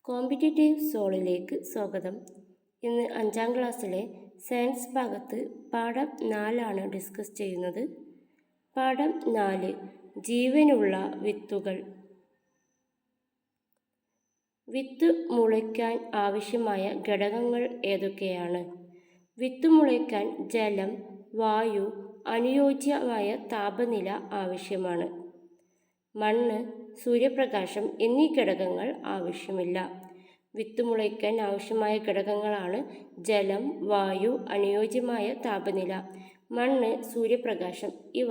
Competitive സോളിലേക്ക് സ്വാഗതം. ഇന്ന് 5ാം ക്ലാസ്സിലെ സയൻസ് ഭാഗത്ത് പാഠം 4 ഡിസ്കസ് ചെയ്യുന്നത്. പാഠം 4 ജീവനുള്ള വിത്തുകൾ. വിത്ത് മുളയ്ക്കാൻ ആവശ്യമായ ഘടകങ്ങൾ ഏതൊക്കെയാണ്? വിത്ത് മുളയ്ക്കാൻ ജലം, വായു, അനുയോജ്യമായ താപനില ആവശ്യമാണ്. മണ്ണ്, സൂര്യപ്രകാശം എന്നീ ഘടകങ്ങൾ ആവശ്യമില്ല. വിത്ത് മുളയ്ക്കാൻ ആവശ്യമായ ഘടകങ്ങളാണ് ജലം, വായു, അനുയോജ്യമായ താപനില. മണ്ണ്, സൂര്യപ്രകാശം ഇവ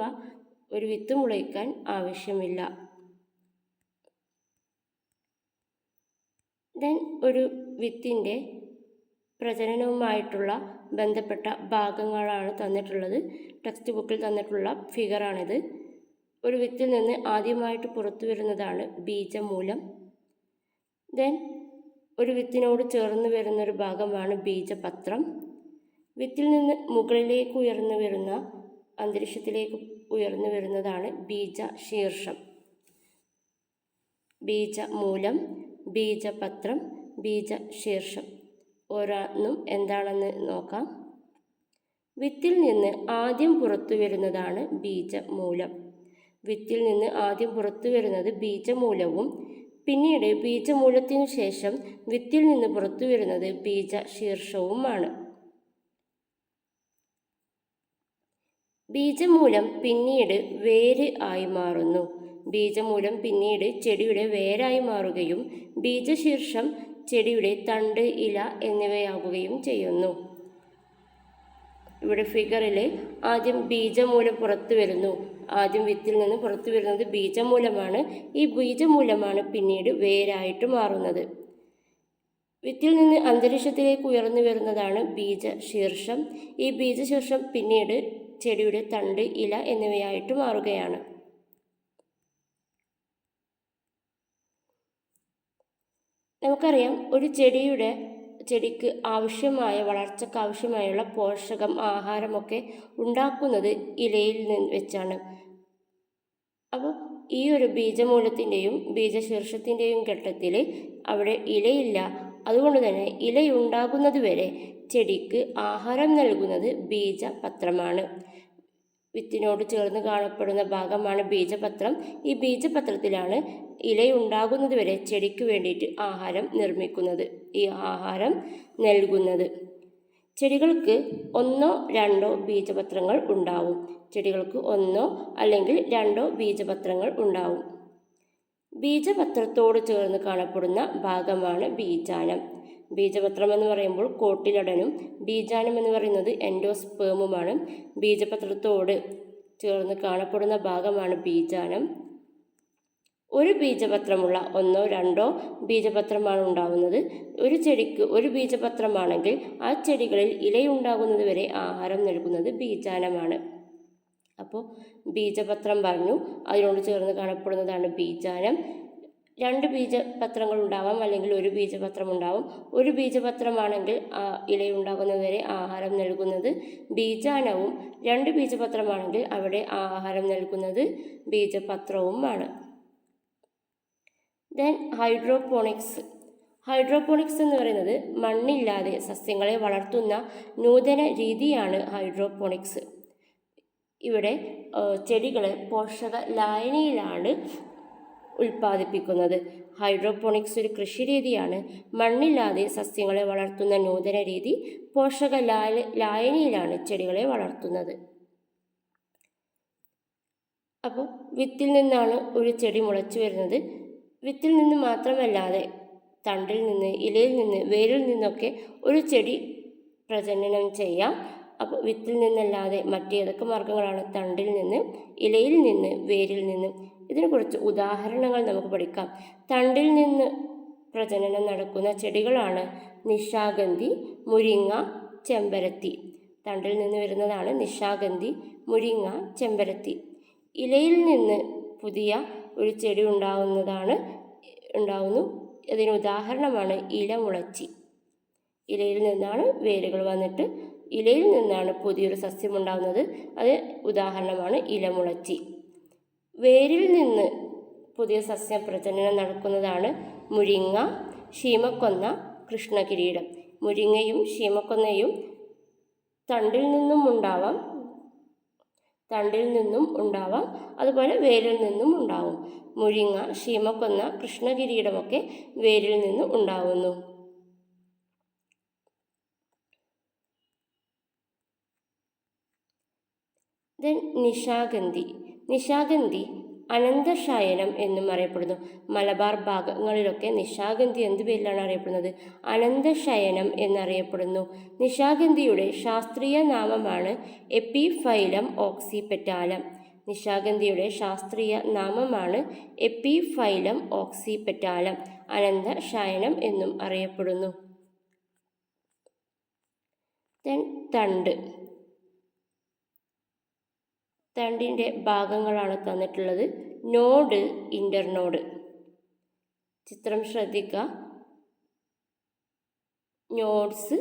ഒരു വിത്ത് മുളയ്ക്കാൻ ആവശ്യമില്ല. ഒരു വിത്തിൻ്റെ പ്രജനനവുമായിട്ടുള്ള ബന്ധപ്പെട്ട ഭാഗങ്ങളാണ് തന്നിട്ടുള്ളത്. ടെക്സ്റ്റ് ബുക്കിൽ തന്നിട്ടുള്ള ഫിഗറാണിത്. ഒരു വിത്തിൽ നിന്ന് ആദ്യമായിട്ട് പുറത്തു വരുന്നതാണ് ബീജമൂലം. ഒരു വിത്തിനോട് ചേർന്ന് വരുന്നൊരു ഭാഗമാണ് ബീജപത്രം. വിത്തിൽ നിന്ന് മുകളിലേക്ക് ഉയർന്നു വരുന്ന, അന്തരീക്ഷത്തിലേക്ക് ഉയർന്നു വരുന്നതാണ് ബീജശീർഷം. ബീജമൂലം, ബീജപത്രം, ബീജശീർഷം ഓരോന്നും എന്താണെന്ന് നോക്കാം. വിത്തിൽ നിന്ന് ആദ്യം പുറത്തു വരുന്നതാണ് ബീജമൂലം. വിത്തിൽ നിന്ന് ആദ്യം പുറത്തു വരുന്നത് ബീജമൂലവും പിന്നീട് ബീജമൂലത്തിനു ശേഷം വിത്തിൽ നിന്ന് പുറത്തു വരുന്നത് ബീജശീർഷവുമാണ്. ബീജമൂലം പിന്നീട് വേര് ആയി മാറുന്നു. ബീജമൂലം പിന്നീട് ചെടിയുടെ വേരായി മാറുകയും ബീജശീർഷം ചെടിയുടെ തണ്ട്, ഇല എന്നിവയാകുകയും ചെയ്യുന്നു. ഇവിടെ ഫിഗറിൽ ആദ്യം ബീജമൂലം പുറത്തു വരുന്നു. ആദ്യം വിത്തിൽ നിന്ന് പുറത്തു വരുന്നത് ബീജമൂലമാണ്. ഈ ബീജമൂലമാണ് പിന്നീട് വേരായിട്ട് മാറുന്നത്. വിത്തിൽ നിന്ന് അന്തരീക്ഷത്തിലേക്ക് ഉയർന്നു വരുന്നതാണ് ബീജശീർഷം. ഈ ബീജശീർഷം പിന്നീട് ചെടിയുടെ തണ്ട്, ഇല എന്നിവയായിട്ട് മാറുകയാണ്. നമുക്കറിയാം, ഒരു ചെടിക്ക് ആവശ്യമായ, വളർച്ചയ്ക്ക് ആവശ്യമായുള്ള പോഷകം, ആഹാരമൊക്കെ ഉണ്ടാക്കുന്നത് ഇലയിൽ നിന്ന് വെച്ചാണ്. അപ്പോൾ ഈ ഒരു ബീജമൂലത്തിൻ്റെയും ബീജശീർഷത്തിൻ്റെയും ഘട്ടത്തിൽ അവിടെ ഇലയില്ല. അതുകൊണ്ട് തന്നെ ഇലയുണ്ടാകുന്നത് വരെ ചെടിക്ക് ആഹാരം നൽകുന്നത് ബീജപത്രമാണ്. വിത്തിനോട് ചേർന്ന് കാണപ്പെടുന്ന ഭാഗമാണ് ബീജപത്രം. ഈ ബീജപത്രത്തിലാണ് ഇലയുണ്ടാകുന്നത് വരെ ചെടിക്ക് വേണ്ടിയിട്ട് ആഹാരം നിർമ്മിക്കുന്നത്, ഈ ആഹാരം നൽകുന്നത്. ചെടികൾക്ക് 1 2 ബീജപത്രങ്ങൾ ഉണ്ടാവും. ചെടികൾക്ക് 1 അല്ലെങ്കിൽ 2 ബീജപത്രങ്ങൾ ഉണ്ടാവും. ബീജപത്രത്തോട് ചേർന്ന് കാണപ്പെടുന്ന ഭാഗമാണ് ബീജാനം. ബീജപത്രം എന്ന് പറയുമ്പോൾ കോട്ടിലടനും ബീജാനം എന്ന് പറയുന്നത് എൻഡോസ്പേമുമാണ്. ബീജപത്രത്തോട് ചേർന്ന് കാണപ്പെടുന്ന ഭാഗമാണ് ബീജാനം. ഒരു ബീജപത്രമുള്ള 1 2 ബീജപത്രമാണ് ഉണ്ടാകുന്നത്. ഒരു ചെടിക്ക് ഒരു ബീജപത്രമാണെങ്കിൽ ആ ചെടികളിൽ ഇലയുണ്ടാകുന്നത് വരെ ആഹാരം നൽകുന്നത് ബീജാനമാണ്. അപ്പോൾ ബീജപത്രം പറഞ്ഞു, അതിനോട് ചേർന്ന് കാണപ്പെടുന്നതാണ് ബീജാനം. 2 ബീജപത്രങ്ങൾ ഉണ്ടാവാം, അല്ലെങ്കിൽ ഒരു ബീജപത്രം ഉണ്ടാവും. ഒരു ബീജപത്രമാണെങ്കിൽ ഇലയുണ്ടാകുന്നത് വരെ ആഹാരം നൽകുന്നത് ബീജാനവും, 2 ബീജപത്രമാണെങ്കിൽ അവിടെ ആഹാരം നൽകുന്നത് ബീജപത്രവുമാണ്. ഹൈഡ്രോപോണിക്സ്. ഹൈഡ്രോപോണിക്സ് എന്ന് പറയുന്നത് മണ്ണില്ലാതെ സസ്യങ്ങളെ വളർത്തുന്ന നൂതന രീതിയാണ് ഹൈഡ്രോപോണിക്സ്. ഇവിടെ ചെടികളെ പോഷക ലായനിയിലാണ് ഉൽപ്പാദിപ്പിക്കുന്നത്. ഹൈഡ്രോപോണിക്സ് ഒരു കൃഷി രീതിയാണ്. മണ്ണില്ലാതെ സസ്യങ്ങളെ വളർത്തുന്ന നൂതന രീതി. പോഷക ലായനിയിലാണ് ചെടികളെ വളർത്തുന്നത്. അപ്പോൾ വിത്തിൽ നിന്നാണ് ഒരു ചെടി മുളച്ചു വരുന്നത്. വിത്തിൽ നിന്ന് മാത്രമല്ലാതെ തണ്ടിൽ നിന്ന്, ഇലയിൽ നിന്ന്, വേരിൽ നിന്നൊക്കെ ഒരു ചെടി പ്രജനനം ചെയ്യാം. അപ്പോൾ വിത്തിൽ നിന്നല്ലാതെ മറ്റേതൊക്കെ മാർഗങ്ങളാണ്? തണ്ടിൽ നിന്ന്, ഇലയിൽ നിന്ന്, വേരിൽ നിന്ന്. ഇതിനെ കുറിച്ച് ഉദാഹരണങ്ങൾ നമുക്ക് പഠിക്കാം. തണ്ടിൽ നിന്ന് പ്രജനനം നടക്കുന്ന ചെടികളാണ് നിശാഗന്ധി, മുരിങ്ങ, ചെമ്പരത്തി. തണ്ടിൽ നിന്ന് വരുന്നതാണ് നിശാഗന്ധി, മുരിങ്ങ, ചെമ്പരത്തി. ഇലയിൽ നിന്ന് പുതിയ ഒരു ചെടി ഉണ്ടാവുന്നു. അതിന് ഉദാഹരണമാണ് ഇലമുളച്ചി. ഇലയിൽ നിന്നാണ് വേരുകൾ വന്നിട്ട് ഇലയിൽ നിന്നാണ് പുതിയൊരു സസ്യം ഉണ്ടാകുന്നത്. അത് ഉദാഹരണമാണ് ഇലമുളച്ചി. വേരിൽ നിന്ന് പുതിയ സസ്യ പ്രജനനം നടക്കുന്നതാണ് മുരിങ്ങ, ശീമക്കൊന്ന, കൃഷ്ണകിരീടം. മുരിങ്ങയും ശീമക്കൊന്നയും തണ്ടിൽ നിന്നും ഉണ്ടാവാം, അതുപോലെ വേരിൽ നിന്നും ഉണ്ടാവും. മുരിങ്ങ, ശീമക്കൊന്ന, കൃഷ്ണകിരീടമൊക്കെ വേരിൽ നിന്ന് ഉണ്ടാവുന്നു. നിശാഗന്ധി അനന്തശയനം എന്നും അറിയപ്പെടുന്നു. മലബാർ ഭാഗങ്ങളിലൊക്കെ നിശാഗന്ധി എന്ത് പേരിലാണ് അറിയപ്പെടുന്നത്? അനന്തശയനം എന്നറിയപ്പെടുന്നു. നിശാഗന്ധിയുടെ ശാസ്ത്രീയ നാമമാണ് എപ്പിഫൈലം ഓക്സിപെറ്റാലം. നിശാഗന്ധിയുടെ ശാസ്ത്രീയ നാമമാണ് എപ്പിഫൈലം ഓക്സിപെറ്റാലം. അനന്തശയനം എന്നും അറിയപ്പെടുന്നു. തണ്ടിൻ്റെ ഭാഗങ്ങളാണ് തന്നിട്ടുള്ളത്. നോഡ്, ഇൻ്റർനോഡ്. ചിത്രം ശ്രദ്ധിക്കുക. നോഡ്സ്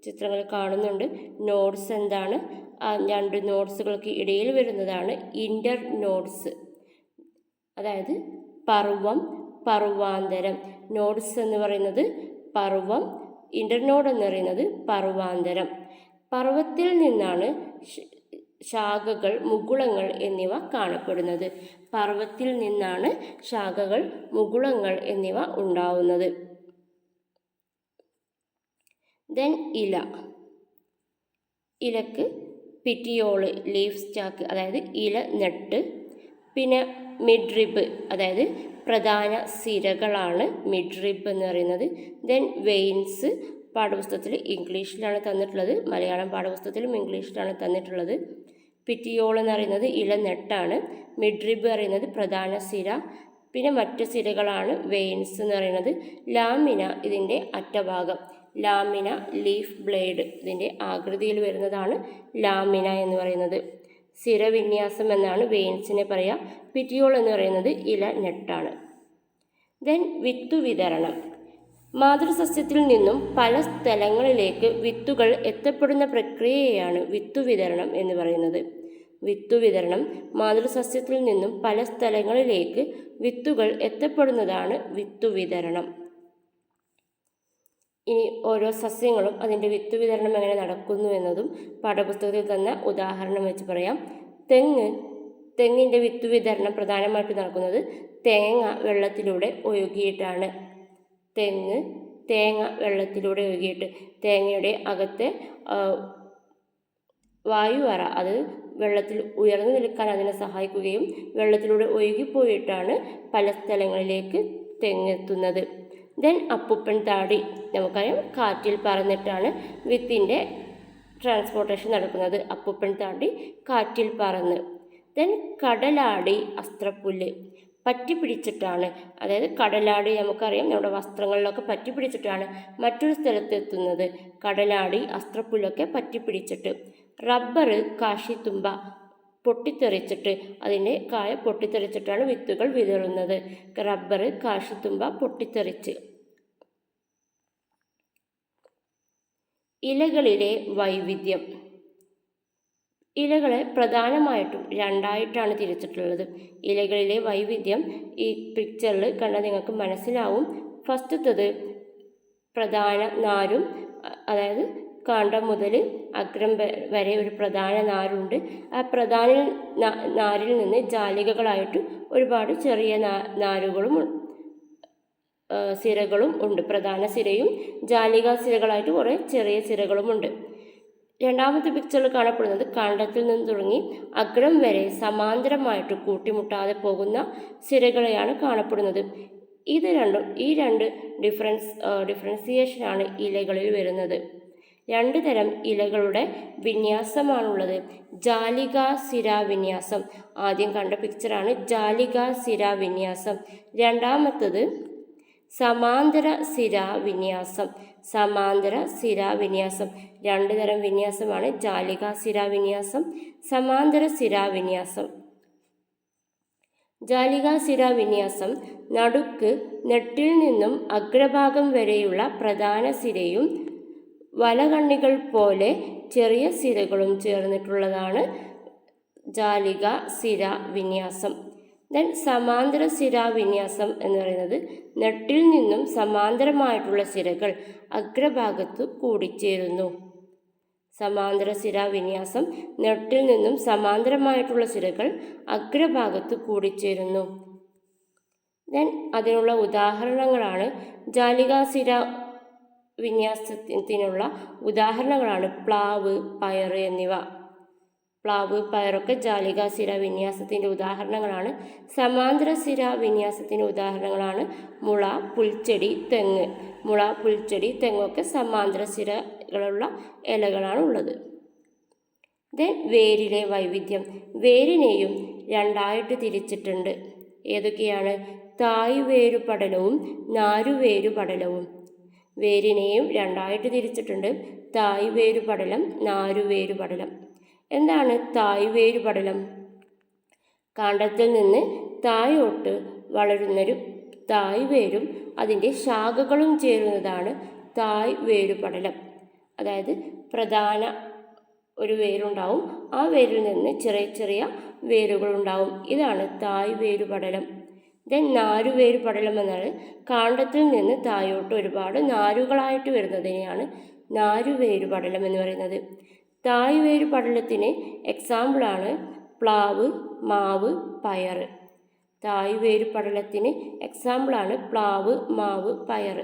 ചിത്രങ്ങൾ കാണുന്നുണ്ട്. നോഡ്സ് എന്താണ്? രണ്ട് നോഡ്സുകൾക്ക് ഇടയിൽ വരുന്നതാണ് ഇൻ്റർനോഡ്സ്. അതായത് പർവ്വം, പർവാന്തരം. നോഡ്സ് എന്ന് പറയുന്നത് പർവ്വം, ഇൻ്റർനോഡ് എന്ന് പറയുന്നത് പർവാന്തരം. പർവ്വത്തിൽ നിന്നാണ് ശാഖകൾ, മുകുളങ്ങൾ എന്നിവ കാണപ്പെടുന്നത്. പർവ്വത്തിൽ നിന്നാണ് ശാഖകൾ, മുകുളങ്ങൾ എന്നിവ ഉണ്ടാവുന്നത്. ഇലക്ക് പിറ്റിയോള്, ലീഫ് സ്റ്റാക്ക്, അതായത് ഇല നെട്ട്. പിന്നെ മിഡ്രിബ്, അതായത് പ്രധാന സിരകളാണ് മിഡ്രിബ് എന്ന് പറയുന്നത്. വെയിൻസ് പാഠപുസ്തകത്തിൽ ഇംഗ്ലീഷിലാണ് തന്നിട്ടുള്ളത്, മലയാളം പാഠപുസ്തകത്തിലും ഇംഗ്ലീഷിലാണ് തന്നിട്ടുള്ളത്. പിറ്റിയോൾ എന്ന് പറയുന്നത് ഇല നെട്ടാണ്. മിഡ്രിബ് പറയുന്നത് പ്രധാന സിര. പിന്നെ മറ്റ് സിരകളാണ് വെയിൻസ് എന്ന് പറയുന്നത്. ലാമിന ഇതിൻ്റെ അറ്റഭാഗം. ലാമിന, ലീഫ് ബ്ലേഡ് ഇതിൻ്റെ ആകൃതിയിൽ വരുന്നതാണ് ലാമിന എന്ന് പറയുന്നത്. സിരവിന്യാസം എന്നാണ് വെയിൻസിനെ പറയുക. പിറ്റിയോൾ എന്ന് പറയുന്നത് ഇല നെട്ടാണ്. വിത്തുവിതരണം. മാതൃസസ്യത്തിൽ നിന്നും പല സ്ഥലങ്ങളിലേക്ക് വിത്തുകൾ എത്തപ്പെടുന്ന പ്രക്രിയയാണ് വിത്തുവിതരണം എന്ന് പറയുന്നത്. വിത്തുവിതരണം. മാതൃസസ്യത്തിൽ നിന്നും പല സ്ഥലങ്ങളിലേക്ക് വിത്തുകൾ എത്തപ്പെടുന്നതാണ് വിത്തുവിതരണം. ഇനി ഓരോ സസ്യങ്ങളും അതിൻ്റെ വിത്തുവിതരണം എങ്ങനെ നടക്കുന്നു എന്നതും പാഠപുസ്തകത്തിൽ തന്ന ഉദാഹരണം വെച്ച് പറയാം. തെങ്ങിൻ്റെ വിത്തുവിതരണം പ്രധാനമായിട്ട് നടക്കുന്നത് തേങ്ങ വെള്ളത്തിലൂടെ ഒഴുകിയിട്ടാണ്. തേങ്ങ വെള്ളത്തിലൂടെ ഒഴുകിയിട്ട് തേങ്ങയുടെ അകത്തെ വായുവറ അത് വെള്ളത്തിൽ ഉയർന്നു നിൽക്കാൻ അതിനെ സഹായിക്കുകയും വെള്ളത്തിലൂടെ ഒഴുകിപ്പോയിട്ടാണ് പല സ്ഥലങ്ങളിലേക്ക് തെങ്ങെത്തുന്നത്. അപ്പുപ്പൻ താടി. നമുക്കറിയാം, കാറ്റിൽ പറന്നിട്ടാണ് വിത്തിൻ്റെ ട്രാൻസ്പോർട്ടേഷൻ നടക്കുന്നത്. അപ്പുപ്പൻ താടി കാറ്റിൽ പറന്ന്. കടലാടി, അസ്ത്രപ്പുല്ല്. പറ്റിപ്പിടിച്ചിട്ടാണ്, അതായത് കടലാടി നമുക്കറിയാം നമ്മുടെ വസ്ത്രങ്ങളിലൊക്കെ പറ്റിപ്പിടിച്ചിട്ടാണ് മറ്റൊരു സ്ഥലത്ത് എത്തുന്നത്. കടലാടി, അസ്ത്രപ്പുല്ലൊക്കെ പറ്റിപ്പിടിച്ചിട്ട്. റബ്ബർ, കാശിത്തുമ്പ പൊട്ടിത്തെറിച്ചിട്ട്, അതിൻ്റെ കായ പൊട്ടിത്തെറിച്ചിട്ടാണ് വിത്തുകൾ വിതറുന്നത്. റബ്ബർ, കാശിത്തുമ്പ പൊട്ടിത്തെറിച്ച്. ഇലകളിലെ വൈവിധ്യം. ഇലകളെ പ്രധാനമായിട്ടും രണ്ടായിട്ടാണ് തിരിച്ചിട്ടുള്ളത്. ഇലകളിലെ വൈവിധ്യം ഈ പിക്ചറിൽ കണ്ടാൽ നിങ്ങൾക്ക് മനസ്സിലാവും. ഫസ്റ്റത്തത് പ്രധാന നാരും, അതായത് കാണ്ഡം മുതൽ അഗ്രം വരെ ഒരു പ്രധാന നാരുണ്ട്. ആ പ്രധാന നാരിൽ നിന്ന് ജാലികകളായിട്ട് ഒരുപാട് ചെറിയ നാരുകളും സിരകളും ഉണ്ട്. പ്രധാന സിരയും ജാലിക സിരകളായിട്ട് കുറേ ചെറിയ സിരകളുമുണ്ട്. രണ്ടാമത്തെ പിക്ചറിൽ കാണപ്പെടുന്നത് കാണ്ഡത്തിൽ നിന്ന് തുടങ്ങി അഗ്രം വരെ സമാന്തരമായിട്ട് കൂട്ടിമുട്ടാതെ പോകുന്ന സിരകളെയാണ് കാണപ്പെടുന്നത്. ഈ രണ്ട് ഡിഫറൻസിയേഷനാണ് ഇലകളിൽ വരുന്നത്. രണ്ട് തരം ഇലകളുടെ വിന്യാസമാണുള്ളത്. ജാലികാ സിരാ വിന്യാസം. ആദ്യം കണ്ട പിക്ചറാണ് ജാലികാ സിരാ വിന്യാസം. രണ്ടാമത്തത് സമാന്തര സിരാ വിന്യാസം. സമാന്തര സിരാ വിന്യാസം. രണ്ട് തരം വിന്യാസമാണ് ജാലികാ സിരാ വിന്യാസം, സമാന്തര സിരാ വിന്യാസം. ജാലികാ സിരാ വിന്യാസം നടുക്ക് നെട്ടിൽ നിന്നും അഗ്രഭാഗം വരെയുള്ള പ്രധാന സിരയും വലകണ്ണികൾ പോലെ ചെറിയ സിരകളും ചേർന്നിട്ടുള്ളതാണ് ജാലിക സിര വിന്യാസം. ദെൻ സമാന്തര സിരാവിന്യാസം എന്ന് പറയുന്നത് നെട്ടിൽ നിന്നും സമാന്തരമായിട്ടുള്ള സിരകൾ അഗ്രഭാഗത്ത് കൂടിച്ചേരുന്നു. സമാന്തര സിരാവിന്യാസം നെട്ടിൽ നിന്നും സമാന്തരമായിട്ടുള്ള സിരകൾ അഗ്രഭാഗത്ത് കൂടിച്ചേരുന്നു. ദെൻ അതിനുള്ള ഉദാഹരണങ്ങളാണ് ജാലികാസിര വിന്യാസത്തിനുള്ള ഉദാഹരണങ്ങളാണ് പ്ലാവ്, പയർ എന്നിവ. പ്ലാവ്, പയറൊക്കെ ജാലികാസിര വിന്യാസത്തിൻ്റെ ഉദാഹരണങ്ങളാണ്. സമാന്തര സിര വിന്യാസത്തിൻ്റെ ഉദാഹരണങ്ങളാണ് മുള, പുൽച്ചെടി, തെങ്ങ്. മുള, പുൽച്ചെടി, തെങ്ങൊക്കെ സമാന്തര സിരകളുള്ള ഇലകളാണ് ഉള്ളത്. ദെൻ വേരിലെ വൈവിധ്യം. വേരിനെയും രണ്ടായിട്ട് തിരിച്ചിട്ടുണ്ട്. ഏതൊക്കെയാണ്? തായ്വേരുപടലവും നാരുവേരുപടലവും. വേരിനെയും രണ്ടായിട്ട് തിരിച്ചിട്ടുണ്ട്. തായ്വേരുപടലം, നാരുവേരുപടലം. എന്താണ് തായ്വേരുപടലം? കാണ്ഡത്തിൽ നിന്ന് താഴോട്ട് വളരുന്നൊരു തായ്വേരും അതിൻ്റെ ശാഖകളും ചേരുന്നതാണ് തായ്വേരുപടലം. അതായത് പ്രധാന ഒരു വേരുണ്ടാവും, ആ വേരിൽ നിന്ന് ചെറിയ ചെറിയ വേരുകളുണ്ടാവും. ഇതാണ് തായ്വേരുപടലം. ദെൻ നാരുവേരുപടലം എന്നാൽ കാണ്ഡത്തിൽ നിന്ന് താഴോട്ട് ഒരുപാട് നാരുകളായിട്ട് വരുന്നതിനെയാണ് നാരുവേരുപടലം എന്ന് പറയുന്നത്. തായ്വേരുപടലത്തിന് എക്സാമ്പിളാണ് പ്ലാവ്, മാവ്, പയർ. തായ്വേരുപടലത്തിന് എക്സാമ്പിളാണ് പ്ലാവ്, മാവ്, പയർ.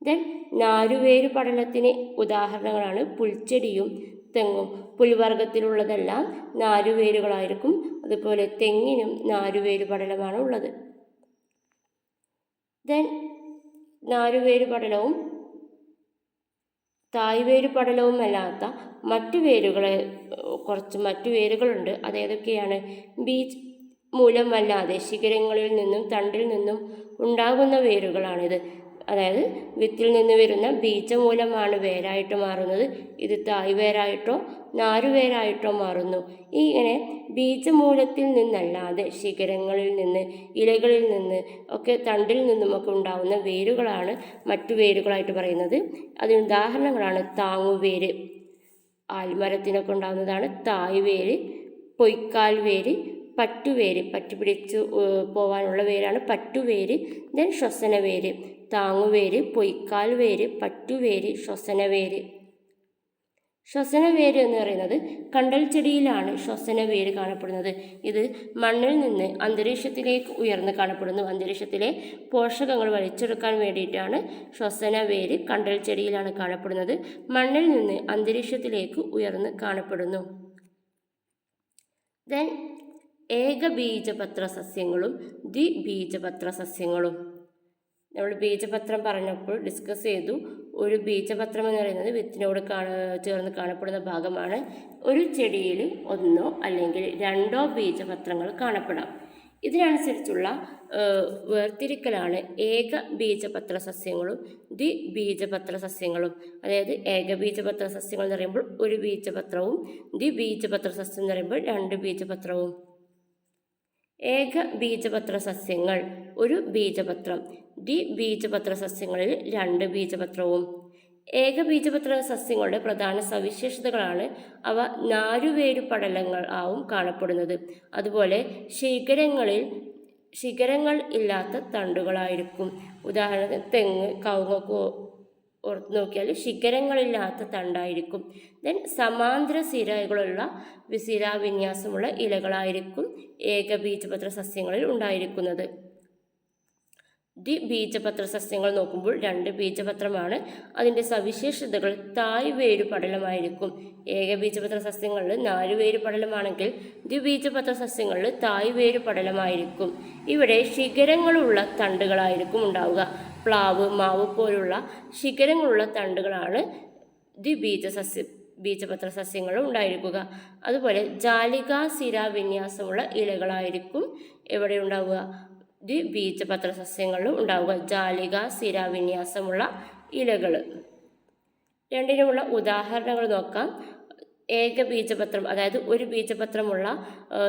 ദെൻ നാരുവേരുപടലത്തിന് ഉദാഹരണങ്ങളാണ് പുൽച്ചെടിയും തെങ്ങും. പുൽവർഗത്തിലുള്ളതെല്ലാം നാരുവേരുകളായിരിക്കും. അതുപോലെ തെങ്ങിനും നാരുവേരുപടലമാണ് ഉള്ളത്. ദെൻ നാരുവേരുപടലവും തായ്വേരുപടലവും അല്ലാത്ത മറ്റു വേരുകളുണ്ട്. അതേതൊക്കെയാണ്? ബീജ് മൂലമല്ലാതെ ശിഖരങ്ങളിൽ നിന്നും തണ്ടിൽ നിന്നും ഉണ്ടാകുന്ന വേരുകളാണിത്. അതായത് വിത്തിൽ നിന്ന് വരുന്ന ബീജമൂലമാണ് വേരായിട്ട് മാറുന്നത്. ഇത് തായ്വേരായിട്ടോ നാരുവേരായിട്ടോ മാറുന്നു. ഇങ്ങനെ ബീജമൂലത്തിൽ നിന്നല്ലാതെ ശിഖരങ്ങളിൽ നിന്ന്, ഇലകളിൽ നിന്ന് ഒക്കെ, തണ്ടിൽ നിന്നുമൊക്കെ ഉണ്ടാകുന്ന വേരുകളാണ് മറ്റു വേരുകളായിട്ട് പറയുന്നത്. അതിന് ഉദാഹരണങ്ങളാണ് താങ്ങുവേര്. ആൽമരത്തിനൊക്കെ ഉണ്ടാകുന്നതാണ് തായ്വേര്. പൊയ്ക്കാൽ വേര്, പറ്റുവേര്, പറ്റുപിടിച്ച് പോകാനുള്ള വേരാണ് പറ്റുവേര്. ദെൻ ശ്വസനവേര്. താങ്ങുവേര്, പൊയ്ക്കാൽ വേര്, പറ്റുവേര്, ശ്വസനവേര്. ശ്വസനവേര് എന്ന് പറയുന്നത് കണ്ടൽ ചെടിയിലാണ് ശ്വസനവേര് കാണപ്പെടുന്നത്. ഇത് മണ്ണിൽ നിന്ന് അന്തരീക്ഷത്തിലേക്ക് ഉയർന്ന് കാണപ്പെടുന്നു. അന്തരീക്ഷത്തിലെ പോഷകങ്ങൾ വലിച്ചെടുക്കാൻ വേണ്ടിയിട്ടാണ് ശ്വസനവേര് കണ്ടൽ ചെടിയിലാണ് കാണപ്പെടുന്നത്. മണ്ണിൽ നിന്ന് അന്തരീക്ഷത്തിലേക്ക് ഉയർന്ന് കാണപ്പെടുന്നു. ദെൻ ഏകബീജപത്ര സസ്യങ്ങളും ദ്വിബീജപത്ര സസ്യങ്ങളും. നമ്മൾ ബീജപത്രം പറഞ്ഞപ്പോൾ ഡിസ്കസ് ചെയ്തു. ഒരു ബീജപത്രം എന്ന് പറയുന്നത് വിത്തിനോട് ചേർന്ന് കാണപ്പെടുന്ന ഭാഗമാണ്. ഒരു ചെടിയിൽ ഒന്നോ അല്ലെങ്കിൽ രണ്ടോ ബീജപത്രങ്ങൾ കാണപ്പെടാം. ഇതിനനുസരിച്ചുള്ള വേർതിരിക്കലാണ് ഏക ബീജപത്ര സസ്യങ്ങളും ദ്വിബീജപത്ര സസ്യങ്ങളും. അതായത് ഏകബീജപത്ര സസ്യങ്ങൾ എന്ന് പറയുമ്പോൾ ഒരു ബീജപത്രവും, ദ്വിബീജപത്ര സസ്യം എന്ന് പറയുമ്പോൾ രണ്ട് ബീജപത്രവും. ഏക ബീജപത്ര സസ്യങ്ങൾ ഒരു ബീജപത്രം, ദ്വിബീജപത്ര സസ്യങ്ങളിൽ രണ്ട് ബീജപത്രവും. ഏകബീജപത്ര സസ്യങ്ങളുടെ പ്രധാന സവിശേഷതകളാണ് അവ നാരുവേരുപടലങ്ങൾ ആവും കാണപ്പെടുന്നത്. അതുപോലെ ശിഖരങ്ങൾ ഇല്ലാത്ത തണ്ടുകളായിരിക്കും. ഉദാഹരണത്തിന് തെങ്ങ്, കവുങ്ങൊക്കെ ഓർത്ത് നോക്കിയാൽ ശിഖരങ്ങളില്ലാത്ത തണ്ടായിരിക്കും. ദെൻ സമാന്തര സിരകളുള്ള സിരാവിന്യാസമുള്ള ഇലകളായിരിക്കും ഏകബീജപത്ര സസ്യങ്ങളിൽ ഉണ്ടായിരിക്കുന്നത്. ദ്വിബീജപത്ര സസ്യങ്ങൾ നോക്കുമ്പോൾ രണ്ട് ബീജപത്രമാണ്. അതിൻ്റെ സവിശേഷതകൾ തായ്വേരുപടലമായിരിക്കും. ഏകബീജപത്ര സസ്യങ്ങളിൽ നാരുവേരുപടലമാണെങ്കിൽ ദ്വിബീജപത്ര സസ്യങ്ങളിൽ തായ്വേരുപടലമായിരിക്കും. ഇവിടെ ശിഖരങ്ങളുള്ള തണ്ടുകളായിരിക്കും ഉണ്ടാവുക. പ്ലാവ്, മാവ് പോലുള്ള ശിഖരങ്ങളുള്ള തണ്ടുകളാണ് ബീജപത്ര സസ്യങ്ങളും ഉണ്ടായിരിക്കുക. അതുപോലെ ജാലികാസിര വിന്യാസമുള്ള ഇലകളായിരിക്കും എവിടെ ഉണ്ടാവുക? ദ്വിബീജപത്ര സസ്യങ്ങളിലും ഉണ്ടാവുക. ജാലികാസിര വിന്യാസമുള്ള ഇലകൾ. രണ്ടിനുമുള്ള ഉദാഹരണങ്ങൾ നോക്കാം. ഏകബീജപത്രം അതായത് ഒരു ബീജപത്രമുള്ള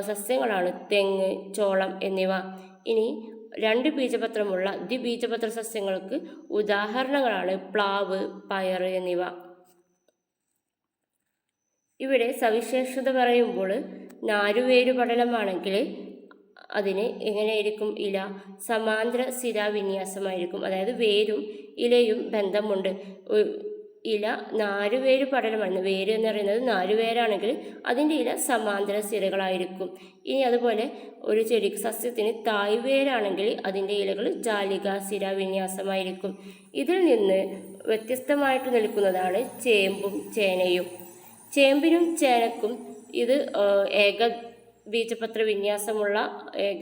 സസ്യങ്ങളാണ് തെങ്ങ്, ചോളം എന്നിവ. ഇനി രണ്ട് ബീജപത്രമുള്ള ദ്വിബീജപത്ര സസ്യങ്ങൾക്ക് ഉദാഹരണങ്ങളാണ് പ്ലാവ്, പയർ എന്നിവ. ഇവിടെ സവിശേഷത പറയുമ്പോൾ നാരുവേരുപടലമാണെങ്കിൽ അതിന് എങ്ങനെയായിരിക്കും ഇല സമാന്തര ശിരാവിന്യാസമായിരിക്കും. അതായത് വേരും ഇലയും ബന്ധമുണ്ട്. ഇല നാരുവേര് പടലമാണ്. വേര് എന്ന് പറയുന്നത് നാരുവേരാണെങ്കിൽ അതിൻ്റെ ഇല സമാന്തര സിരകളായിരിക്കും. ഇനി അതുപോലെ ഒരു ചെടിക്ക് സസ്യത്തിന് തായ്വേരാണെങ്കിൽ അതിൻ്റെ ഇലകൾ ജാലിക ശിരാവിന്യാസമായിരിക്കും. ഇതിൽ നിന്ന് വ്യത്യസ്തമായിട്ട് നിൽക്കുന്നതാണ് ചേമ്പും ചേനയും. ചേമ്പിനും ചേനക്കും ഇത് ഏക ബീജപത്ര വിന്യാസമുള്ള ഏക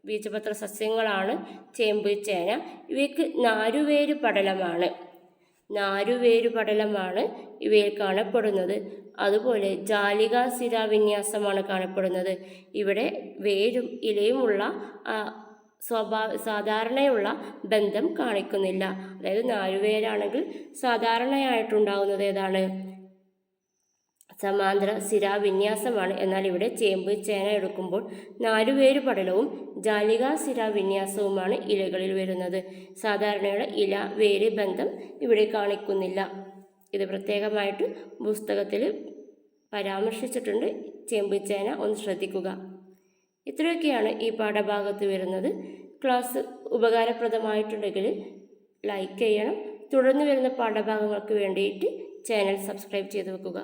ബീജപത്ര സസ്യങ്ങളാണ് ചേമ്പ് ചേന. ഇവയ്ക്ക് നാരുവേര് പടലമാണ് ഇവയിൽ കാണപ്പെടുന്നത്. അതുപോലെ ജാലിക ശിരാവിന്യാസമാണ് കാണപ്പെടുന്നത്. ഇവിടെ വേരും ഇലയുമുള്ള സാധാരണയുള്ള ബന്ധം കാണിക്കുന്നില്ല. അതായത് നാരുവേരാണെങ്കിൽ സാധാരണയായിട്ടുണ്ടാവുന്നത് ഏതാണ്? സമാന്തര ശിരാവിന്യാസമാണ്. എന്നാൽ ഇവിടെ ചേമ്പ് ചേന എടുക്കുമ്പോൾ നാരുവേര് പടലവും ജാലിക ശിരാവിന്യാസവുമാണ് ഇലകളിൽ വരുന്നത്. സാധാരണയുള്ള ഇല വേര് ബന്ധം ഇവിടെ കാണിക്കുന്നില്ല. ഇത് പ്രത്യേകമായിട്ട് പുസ്തകത്തിൽ പരാമർശിച്ചിട്ടുണ്ട്. ചേമ്പ് ചേന ഒന്ന് ശ്രദ്ധിക്കുക. ഇത്രയൊക്കെയാണ് ഈ പാഠഭാഗത്ത് വരുന്നത്. ക്ലാസ് ഉപകാരപ്രദമായിട്ടുണ്ടെങ്കിൽ ലൈക്ക് ചെയ്യണം. തുടർന്ന് വരുന്ന പാഠഭാഗങ്ങൾക്ക് വേണ്ടിയിട്ട് ചാനൽ സബ്സ്ക്രൈബ് ചെയ്ത് വെക്കുക.